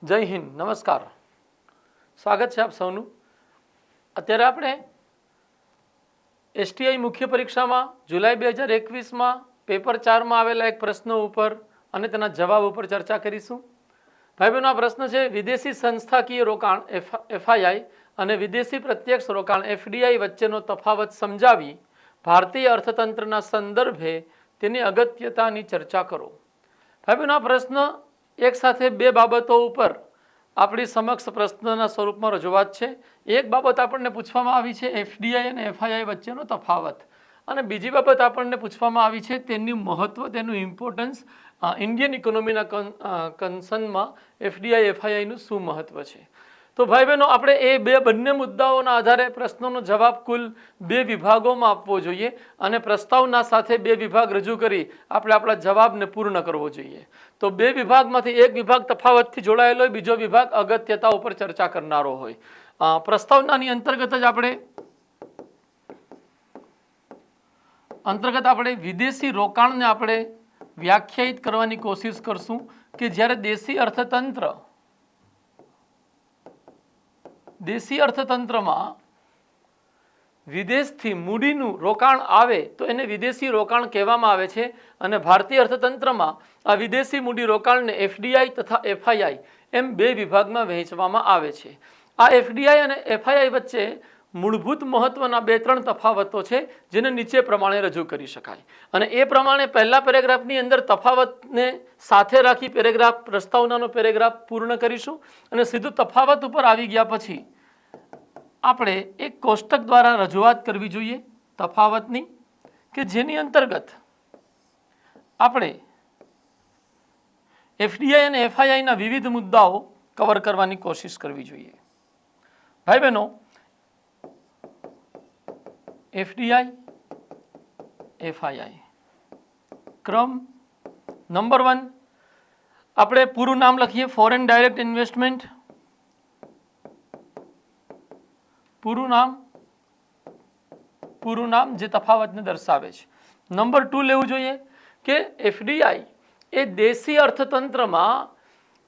જય હિન્દ, નમસ્કાર, સ્વાગત છે આપ સૌનું। અત્યારે આપણે એસટીઆઈ મુખ્ય પરીક્ષામાં જુલાઈ 2021માં પેપર 4માં આવેલા એક પ્રશ્ન ઉપર અને તેના જવાબ ઉપર ચર્ચા કરીશું। ભાઈ બહેનો, આ પ્રશ્ન છે વિદેશી સંસ્થાકીય રોકાણ એફઆઈઆઈ અને વિદેશી પ્રત્યક્ષ રોકાણ એફડીઆઈ વચ્ચેનો તફાવત સમજાવી ભારતીય અર્થતંત્રના સંદર્ભે તેની અગત્યતાની ચર્ચા કરો। ભાઈ બહેનો, આ પ્રશ્ન એક સાથે બે બાબતો ઉપર આપણી સમક્ષ પ્રશ્નના સ્વરૂપમાં રજૂઆત છે। એક બાબત આપણને પૂછવામાં આવી છે એફડીઆઈ અને એફઆઈઆઈ વચ્ચેનો તફાવત, અને બીજી બાબત આપણને પૂછવામાં આવી છે તેનું મહત્વ, તેનું ઇમ્પોર્ટન્સ, ઇન્ડિયન ઇકોનોમીના કન્સર્નમાં એફડીઆઈ એફઆઈઆઈનું શું મહત્વ છે। તો ભાઈ બહેનો, આપણે એ બંને મુદ્દાઓના આધારે પ્રશ્નોનો જવાબ કુલ બે વિભાગોમાં આપવો જોઈએ અને પ્રસ્તાવના સાથે બે વિભાગ રજૂ કરી આપણે આપણા જવાબને પૂર્ણ કરવો જોઈએ। તો બે વિભાગમાંથી એક વિભાગ તફાવતથી જોડાયેલો હોય, બીજો વિભાગ અગત્યતા ઉપર ચર્ચા કરનારો હોય। પ્રસ્તાવનાની અંતર્ગત આપણે વિદેશી રોકાણને આપણે વ્યાખ્યાયિત કરવાની કોશિશ કરશું કે જ્યારે દેશી અર્થતંત્રમાં વિદેશથી મૂડીનું રોકાણ આવે તો એને વિદેશી રોકાણ કહેવામાં આવે છે, અને ભારતીય અર્થતંત્રમાં આ વિદેશી મૂડી રોકાણને એફડીઆઈ તથા એફઆઈઆઈ એમ બે વિભાગમાં વહેંચવામાં આવે છે। આ એફડીઆઈ અને એફઆઈઆઈ વચ્ચે મૂળભૂત મહત્વના બે ત્રણ તફાવતો છે જેને નીચે પ્રમાણે રજૂ કરી શકાય, અને એ પ્રમાણે પહેલા પેરેગ્રાફની અંદર તફાવતને સાથે રાખી પેરેગ્રાફ, પ્રસ્તાવનાનો પેરેગ્રાફ પૂર્ણ કરીશું, અને સીધું તફાવત ઉપર આવી ગયા પછી આપણે એક કોષ્ટક દ્વારા રજૂઆત કરવી જોઈએ તફાવતની, કે જેની અંતર્ગત આપણે એફડીઆઈ અને એફઆઈઆઈના વિવિધ મુદ્દાઓ કવર કરવાની કોશિશ કરવી જોઈએ। ભાઈ બહેનો, એફડીઆઈ એફઆઈઆઈ ક્રમ નંબર 1, આપણે પૂરું નામ લખીએ, ફોરેન ડાયરેક્ટ ઇન્વેસ્ટમેન્ટ, પૂરું નામ જે તફાવતને દર્શાવે છે। નંબર 2 લેવું જોઈએ કે એફડીઆઈ એ દેશી અર્થતંત્રમાં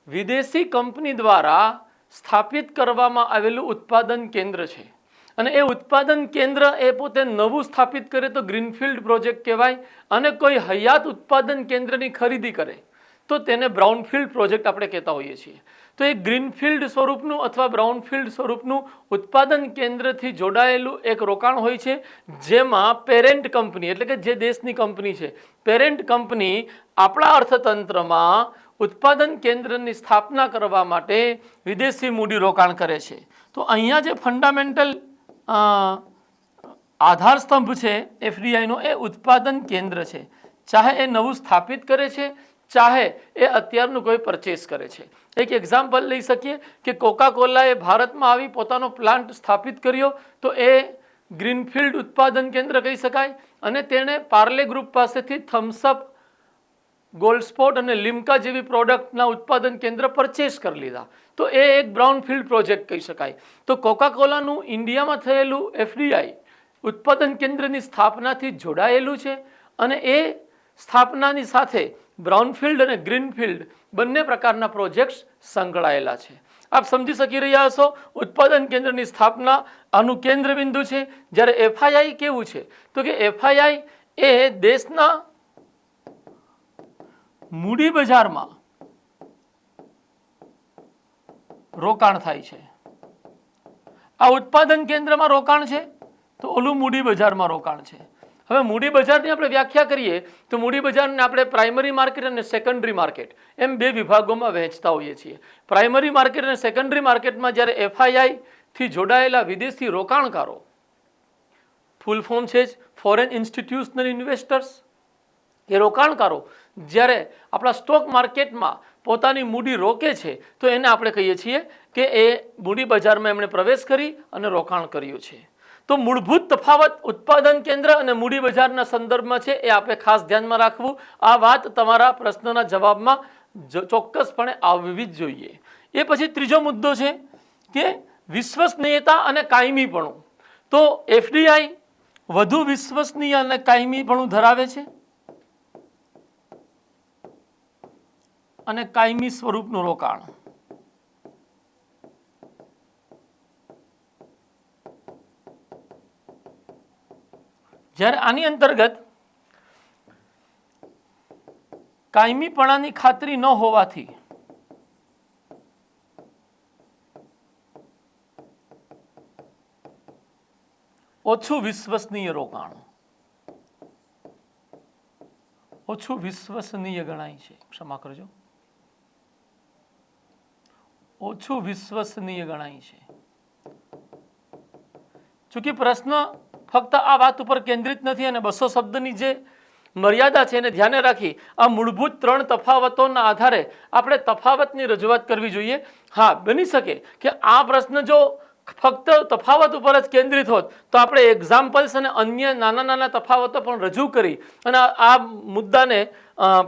વિદેશી કંપની દ્વારા સ્થાપિત કરવામાં આવેલું ઉત્પાદન કેન્દ્ર છે, અને એ ઉત્પાદન કેન્દ્ર એ પોતે નવું સ્થાપિત કરે તો ગ્રીનફિલ્ડ પ્રોજેક્ટ કહેવાય, અને કોઈ હયાત ઉત્પાદન કેન્દ્રની ખરીદી કરે તો તેને બ્રાઉનફિલ્ડ પ્રોજેક્ટ આપણે કહેતા હોઈએ છીએ। તો એ ગ્રીનફિલ્ડ સ્વરૂપનું અથવા બ્રાઉનફિલ્ડ સ્વરૂપનું ઉત્પાદન કેન્દ્રથી જોડાયેલું એક રોકાણ હોય છે, જેમાં પેરેન્ટ કંપની એટલે કે જે દેશની કંપની છે, પેરેન્ટ કંપની આપણા અર્થતંત્રમાં ઉત્પાદન કેન્દ્રની સ્થાપના કરવા માટે વિદેશી મૂડી રોકાણ કરે છે। તો અહીંયા જે ફંડામેન્ટલ આધાર સ્તંભ છે એફડીઆઈનો, એ ઉત્પાદન કેન્દ્ર છે, ચાહે એ નવું સ્થાપિત કરે છે, ચાહે એ અત્યારનું કોઈ પરચેસ કરે છે। એક એક્ઝામ્પલ લઈ શકીએ કે કોકા કોલાએ ભારતમાં આવી પોતાનો પ્લાન્ટ સ્થાપિત કર્યો તો એ ગ્રીનફિલ્ડ ઉત્પાદન કેન્દ્ર કહી શકાય, અને તેણે પાર્લે ગ્રુપ પાસેથી થમ્સઅપ, ગોલ્ડ સ્પોટ અને લિમ્કા જેવી પ્રોડક્ટના ઉત્પાદન કેન્દ્ર પરચેસ કરી લીધા તો એ એક બ્રાઉનફિલ્ડ પ્રોજેક્ટ કહી શકાય। તો કોકા કોલાનું ઇન્ડિયામાં થયેલું એફડીઆઈ ઉત્પાદન કેન્દ્રની સ્થાપનાથી જોડાયેલું છે, અને એ સ્થાપનાની સાથે બ્રાઉનફિલ્ડ અને ગ્રીનફિલ્ડ બંને પ્રકારના પ્રોજેક્ટ્સ સંકળાયેલા છે। આપ સમજી શકી રહ્યા હશો, ઉત્પાદન કેન્દ્રની સ્થાપના આનું કેન્દ્ર બિંદુ છે। જ્યારે એફઆઈઆઈ કેવું છે તો કે એફઆઈઆઈ એ દેશના મૂડી બજારમાં રોકાણ થાય છે। આ ઉત્પાદન કેન્દ્રમાં રોકાણ છે તો ઓલું મૂડી બજારમાં રોકાણ છે। હવે મૂડી બજારની આપણે વ્યાખ્યા કરીએ તો મૂડી બજારને આપણે પ્રાઇમરી માર્કેટ અને સેકન્ડરી માર્કેટ એમ બે વિભાગોમાં વહેંચતા હોઈએ છીએ। પ્રાઇમરી માર્કેટ અને સેકન્ડરી માર્કેટમાં જ્યારે એફઆઈઆઈથી જોડાયેલા વિદેશી રોકાણકારો, ફૂલ ફોર્મ છે જ ફોરેન ઇન્સ્ટિટ્યુશનલ ઇન્વેસ્ટર્સ, એ રોકાણકારો જ્યારે આપણા સ્ટોક માર્કેટમાં પોતાની મૂડી રોકે છે તો એને આપણે કહીએ છીએ કે એ મૂડી બજારમાં એમણે પ્રવેશ કરી અને રોકાણ કર્યું છે। તો મૂળભૂત તફાવત ઉત્પાદન કેન્દ્ર અને મૂડી બજારના સંદર્ભમાં છે, એ આપણે ખાસ ધ્યાનમાં રાખવું। આ વાત તમારા પ્રશ્નના જવાબમાં ચોક્કસપણે આવવી જ જોઈએ। એ પછી ત્રીજો મુદ્દો છે કે વિશ્વસનીયતા અને કાયમીપણું। તો એફડીઆઈ વધુ વિશ્વસનીય અને કાયમીપણું ધરાવે છે, અને કાયમી સ્વરૂપનું રોકાણ। જ્યારે આની અંતર્ગત કાયમીપણાની ખાતરી ન હોવાથી ઓછું વિશ્વસનીય રોકાણ ઓછું વિશ્વસનીય ગણાય છે, ક્ષમા કરજો, ઓછું વિશ્વસનીય ગણાય છે. ચૂંકि પ્રશ્ન ફક્ત આ વાત ઉપર કેન્દ્રિત નથી અને 200 શબ્દની જે મર્યાદા છે એને ધ્યાને રાખી આ મૂળભૂત 3 તફાવતોના આધારે આપણે તફાવતની રજૂઆત કરવી જોઈએ. હા, બની શકે કે આ પ્રશ્ન જો ફક્ત તફાવત ઉપર જ કેન્દ્રિત હોત તો આપણે એક્ઝામ્પલ્સ અને અન્ય નાના નાના તફાવતો પણ રજૂ કરી અને આ મુદ્દાને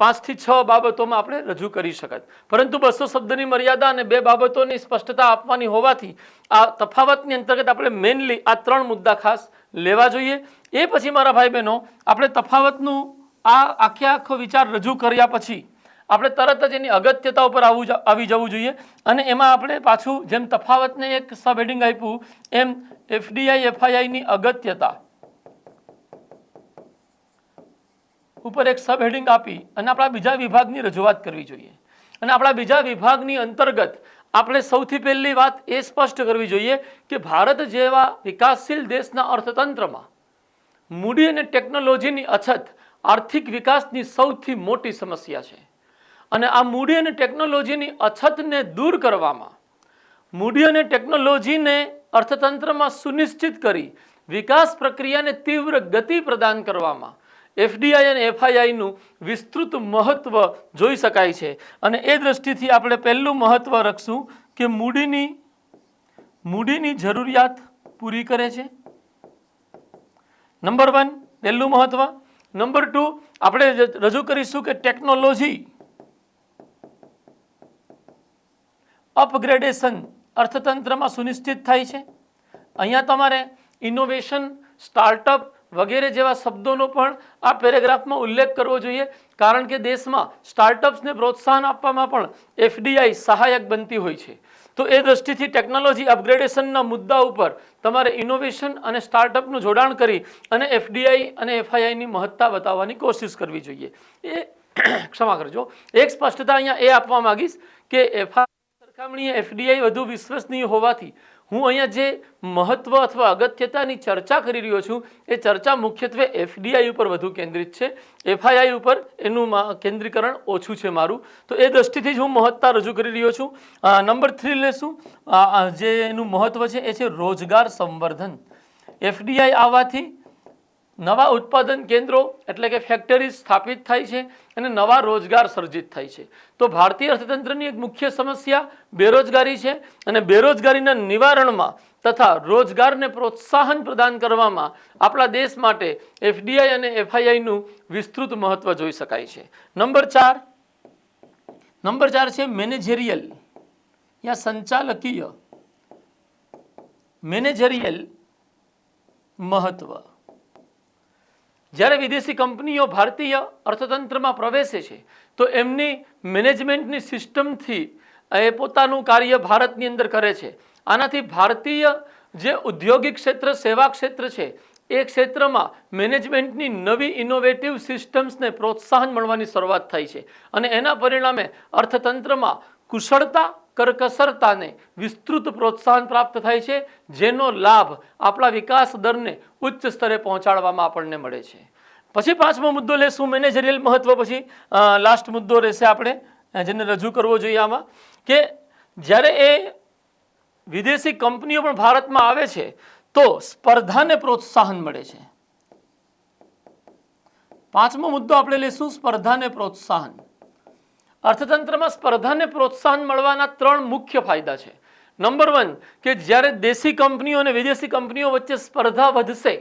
5 થી 6 બાબતોમાં આપણે રજૂ કરી શકત. પરંતુ 200 શબ્દની મર્યાદા અને 2 બાબતોની સ્પષ્ટતા આપવાની હોવાથી આ તફાવતની અંતર્ગત આપણે મેઇનલી આ 3 મુદ્દા ખાસ લેવા જોઈએ. એ પછી મારા ભાઈ બહેનો આપણે તફાવતનું આ આખો વિચાર રજૂ કર્યા પછી આપણે તરત જ એની અગત્યતા ઉપર આવી જવું જોઈએ અને એમાં આપણે પાછું જેમ તફાવતને એક સબ હેડિંગ આપ્યું એમ એફડીઆઈ એફઆઈઆઈની અગત્યતા ઉપર એક સબ હેડિંગ આપી અને આપણા બીજા વિભાગની રજૂઆત કરવી જોઈએ. અને આપણા બીજા વિભાગની અંતર્ગત આપણે સૌથી પહેલી વાત એ સ્પષ્ટ કરવી જોઈએ કે ભારત જેવા વિકાસશીલ દેશના અર્થતંત્રમાં મૂડી અને ટેકનોલોજીની અછત આર્થિક વિકાસની સૌથી મોટી સમસ્યા છે. અને આ મૂડી અને ટેકનોલોજીની અછતને દૂર કરવામાં, મૂડી અને ટેકનોલોજીને અર્થતંત્રમાં સુનિશ્ચિત કરી વિકાસ પ્રક્રિયાને તીવ્ર ગતિ પ્રદાન કરવામાં એફડીઆઈ અને એફઆઈઆઈનું વિસ્તૃત મહત્વ જોઈ શકાય છે. અને એ દ્રષ્ટિથી આપણે પહેલું મહત્વ રાખશું કે મૂડીની જરૂરિયાત પૂરી કરે છે. નંબર 1 પહેલું મહત્વ. નંબર 2 આપણે રજૂ કરીશું કે ટેકનોલોજી અપગ્રેડેશન અર્થતંત્રમાં સુનિશ્ચિત થાય છે. અહીંયા તમારે ઇનોવેશન, સ્ટાર્ટઅપ વગેરે જેવા શબ્દોનો પણ આ પેરેગ્રાફમાં ઉલ્લેખ કરવો જોઈએ, કારણ કે દેશમાં સ્ટાર્ટઅપ્સને પ્રોત્સાહન આપવામાં પણ એફડીઆઈ સહાયક બનતી હોય છે. તો એ દ્રષ્ટિથી ટેકનોલોજી અપગ્રેડેશનના મુદ્દા ઉપર તમારે ઇનોવેશન અને સ્ટાર્ટઅપનું જોડાણ કરી અને એફડીઆઈ અને એફઆઈઆઈની મહત્તા બતાવવાની કોશિશ કરવી જોઈએ. એ ક્ષમા કરજો, એક સ્પષ્ટતા અહીંયા એ આપવા માંગીશ કે સરખામણીએ એફડીઆઈ વધુ વિશ્વસનીય હોવાથી હું અહીંયા જે મહત્વ અથવા અગત્યતાની ચર્ચા કરી રહ્યો છું એ ચર્ચા મુખ્યત્વે એફડીઆઈ ઉપર વધુ કેન્દ્રિત છે. એફઆઈઆઈ ઉપર એનું કેન્દ્રીકરણ ઓછું છે મારું. તો એ દ્રષ્ટિથી જ હું મહત્તા રજૂ કરી રહ્યો છું. નંબર 3 લેશું, જે એનું મહત્વ છે એ છે રોજગાર સંવર્ધન. એફડીઆઈ આવવાથી નવા ઉત્પાદન કેન્દ્રો એટલે કે ફેક્ટરી સ્થાપિત થાય છે અને નવા રોજગાર સર્જિત થાય છે. તો ભારતીય અર્થતંત્રની એક મુખ્ય સમસ્યા બેરોજગારી છે અને બેરોજગારીના નિવારણમાં તથા રોજગારને પ્રોત્સાહન પ્રદાન કરવામાં આપણા દેશ માટે એફડીઆઈ અને એફઆઈઆઈનું વિસ્તૃત મહત્વ જોઈ શકાય છે. નંબર 4 છે મેનેજરિયલ યા સંચાલકીય મેનેજરિયલ મહત્વ. જ્યારે વિદેશી કંપનીઓ ભારતીય અર્થતંત્રમાં પ્રવેશે છે તો એમની મેનેજમેન્ટની સિસ્ટમથી એ પોતાનું કાર્ય ભારતની અંદર કરે છે. આનાથી ભારતીય જે ઔદ્યોગિક ક્ષેત્ર, સેવા ક્ષેત્ર છે એ ક્ષેત્રમાં મેનેજમેન્ટની નવી ઇનોવેટિવ સિસ્ટમ્સને પ્રોત્સાહન મળવાની શરૂઆત થાય છે અને એના પરિણામે અર્થતંત્રમાં કુશળતા, કરકસરતાને વિસ્તૃત પ્રોત્સાહન પ્રાપ્ત થાય છે, જેનો લાભ આપણા વિકાસ દરને ઉચ્ચ સ્તરે પહોંચાડવામાં આપણને મળે છે. પછી 5મો મુદ્દો લેશું મેનેજરિયલ મહત્વ. પછી લાસ્ટ મુદ્દો રહેશે આપણે જેને રજૂ કરવો જોઈએ આમાં કે જ્યારે એ વિદેશી કંપનીઓ પણ ભારતમાં આવે છે તો સ્પર્ધાને પ્રોત્સાહન મળે છે. 5મો મુદ્દો આપણે લેશું સ્પર્ધાને પ્રોત્સાહન. અર્થતંત્રમાં સ્પર્ધાને પ્રોત્સાહન મળવાના 3 મુખ્ય ફાયદા છે. નંબર 1 કે જ્યારે દેશી કંપનીઓ અને વિદેશી કંપનીઓ વચ્ચે સ્પર્ધા વધશે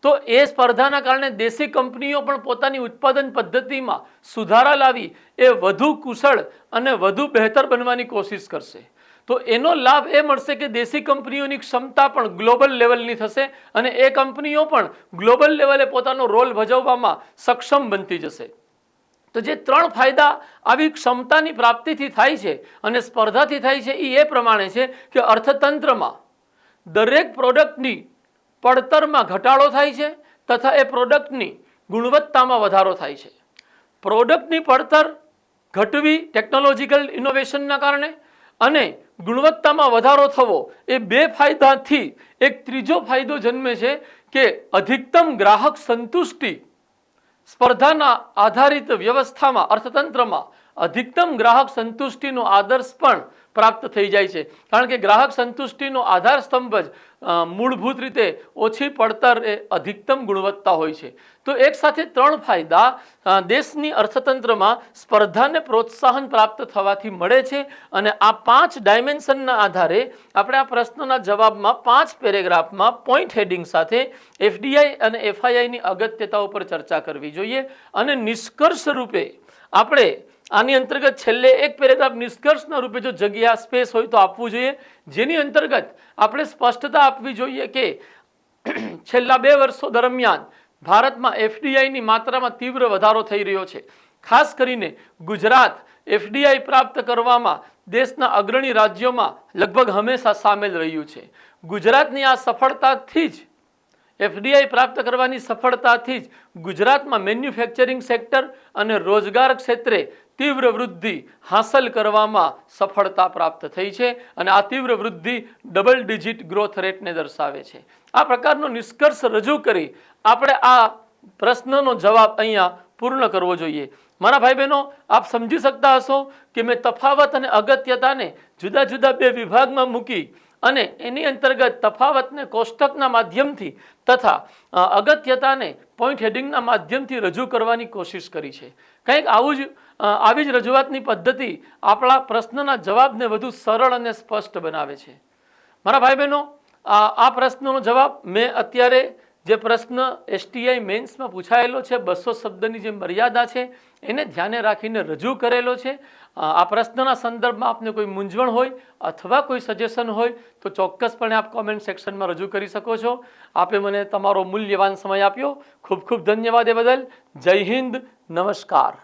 તો એ સ્પર્ધાના કારણે દેશી કંપનીઓ પણ પોતાની ઉત્પાદન પદ્ધતિમાં સુધારા લાવી એ વધુ કુશળ અને વધુ બહેતર બનવાની કોશિશ કરશે. તો એનો લાભ એ મળશે કે દેશી કંપનીઓની ક્ષમતા પણ ગ્લોબલ લેવલની થશે અને એ કંપનીઓ પણ ગ્લોબલ લેવલે પોતાનો રોલ ભજવવામાં સક્ષમ બનતી જશે. તો જે 3 ફાયદા આવી ક્ષમતાની પ્રાપ્તિથી થાય છે અને સ્પર્ધાથી થાય છે એ પ્રમાણે છે કે અર્થતંત્રમાં દરેક પ્રોડક્ટની પડતરમાં ઘટાડો થાય છે, તથા એ પ્રોડક્ટની ગુણવત્તામાં વધારો થાય છે. પ્રોડક્ટની પડતર ઘટવી ટેકનોલોજીકલ ઇનોવેશનના કારણે અને ગુણવત્તામાં વધારો થવો, એ બે ફાયદાથી એક ત્રીજો ફાયદો જન્મે છે કે અધિકતમ ગ્રાહક સંતુષ્ટિ. સ્પર્ધાના આધારિત વ્યવસ્થામાં, અર્થતંત્રમાં અધિકતમ ગ્રાહક સંતુષ્ટિનો આદર્શ પણ પ્રાપ્ત થઈ જાય છે, કારણ કે ગ્રાહક સંતુષ્ટિનો આધાર સ્તંભ જ મૂળભૂત રીતે ઓછી પડતર એ અધિકતમ ગુણવત્તા હોય છે. તો એક સાથે ત્રણ ફાયદા દેશની અર્થતંત્રમાં સ્પર્ધાને પ્રોત્સાહન પ્રાપ્ત થવાથી મળે છે. અને આ 5 ડાયમેન્શનના આધારે આપણે આ પ્રશ્નના જવાબમાં 5 પેરેગ્રાફમાં પોઈન્ટ હેડિંગ સાથે એફડીઆઈ અને એફઆઈઆઈની અગત્યતા ઉપર ચર્ચા કરવી જોઈએ. અને નિષ્કર્ષ રૂપે આપણે આની અંતર્ગત છેલ્લે એક પેરેગ્રાફ નિષ્કર્ષના રૂપે જો જગ્યા સ્પેસ હોય તો આપવું જોઈએ, જેની અંતર્ગત આપણે સ્પષ્ટતા આપવી જોઈએ કે છેલ્લા 2 વર્ષો દરમિયાન ભારતમાં એફડીઆઈની માત્રામાં તીવ્ર વધારો થઈ રહ્યો છે. ખાસ કરીને ગુજરાત એફડીઆઈ પ્રાપ્ત કરવામાં દેશના અગ્રણી રાજ્યોમાં લગભગ હંમેશા સામેલ રહ્યું છે. ગુજરાતની આ સફળતાથી જ, એફડીઆઈ પ્રાપ્ત કરવાની સફળતાથી જ ગુજરાતમાં મેન્યુફેક્ચરિંગ સેક્ટર અને રોજગાર ક્ષેત્રે તીવ્ર વૃદ્ધિ હાંસલ કરવામાં સફળતા પ્રાપ્ત થઈ છે. અને આ તીવ્ર વૃદ્ધિ ડબલ ડિજિટ ગ્રોથ રેટને દર્શાવે છે. આ પ્રકારનો નિષ્કર્ષ રજૂ કરી આપણે આ પ્રશ્નનો જવાબ અહીંયા પૂર્ણ કરવો જોઈએ. મારા ભાઈ બહેનો, આપ સમજી શકતા હશો કે મેં તફાવત અને અગત્યતાને જુદા જુદા 2 વિભાગમાં મૂકી અને એની અંતર્ગત તફાવતને કોષ્ટકના માધ્યમથી તથા અગત્યતાને પોઈન્ટ હેડિંગના માધ્યમથી રજૂ કરવાની કોશિશ કરી છે. કંઈક આવી જ રજૂઆતની પદ્ધતિ આપણા પ્રશ્નના જવાબને વધુ સરળ અને સ્પષ્ટ બનાવે છે. મારા ભાઈ બહેનો, આ પ્રશ્નનો જવાબ મેં અત્યારે જે પ્રશ્ન એસટીઆઈ મેન્સમાં પૂછાયેલો છે, 200 શબ્દની જે મર્યાદા છે એને ધ્યાને રાખીને રજૂ કરેલો છે. આ પ્રશ્નના સંદર્ભમાં આપને કોઈ મૂંઝવણ હોય અથવા કોઈ સજેશન હોય તો ચોક્કસપણે આપ કોમેન્ટ સેક્શનમાં રજૂ કરી શકો છો. આપે મને તમારો મૂલ્યવાન સમય આપ્યો. ખૂબ ખૂબ ધન્યવાદ એ બદલ. જય હિન્દ, નમસ્કાર.